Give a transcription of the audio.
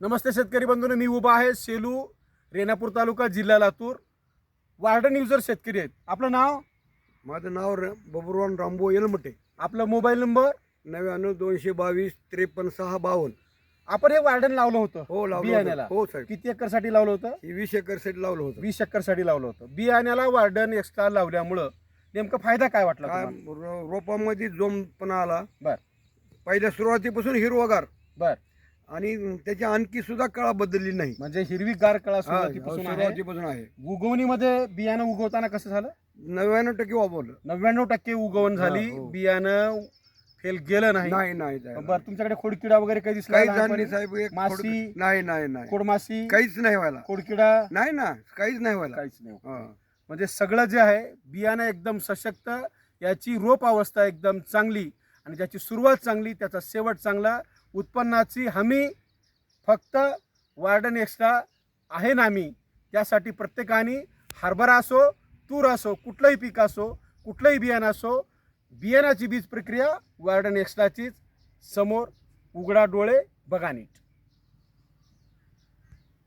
नमस्ते शेतकरी बंधूंनो, मी उभा आहे सेलू, रेणापूर तालुका, जिल्हा लातूर. वार्डन युजर शेतकरी आहेत. आपलं नाव? माझं नाव बबुरवान रामबो येलमटे. आपला मोबाईल नंबर? 99-222-53-652. आपण हे वार्डन लावलं होतं हो लावलं बियाण्याला. होतं. हो साहेब, किती एकरसाठी लावलं होतं? ही 20 एकर सेट लावलं होतं. 20 एकरसाठी लावलं होतं. बियाण्याला वार्डन एक्स्ट्रा लावल्यामुळं नेमका फायदा काय वाटला काय तुम्हाला? रोपामध्ये जोमपणा आला. बर पहिल्या सुरुवातीपासून हिरवगार बर आणि त्याची आणखी सुद्धा कळा बदलली नाही. म्हणजे हिरवीगार कळा हा, सुरुवातीपासून आहे. सुरुवातीपासून आहे. उगवणीमध्ये बियाणं उगवताना कसं झालं? 99% वापरलं. 99% उगवण झाली. हो. बियाणं फेल गेलं नाही. नाही नाही जायला. बरं, तुमच्याकडे खोडकिडा वगैरे काही दिसला? काहीच झालं लहानपणी? नाही साहेब. एक माशी? नाही नाही नाही खोडमाशी? काहीच नाही व्हायला. खोडकिडा? नाही ना, काहीच नाही व्हायला. काहीच नाही. हा. म्हणजे सगळं जे आहे बियाणं एकदम सशक्त, याची रोप अवस्था एकदम चांगली आणि ज्याची सुरुवात चांगली, त्याचा शेवट चांगला. उत्पन्नाची हमी फक्त वार्डन एक्स्ट्रा आहे ना आम्ही. त्यासाठी प्रत्येकाने हरभरा असो, तूर असो, कुठलंही पीक असो, कुठलंही बियाणं असो, बियाणाची बीज प्रक्रिया वार्डन एक्स्ट्राचीच. समोर उघडा डोळे बघा नीट.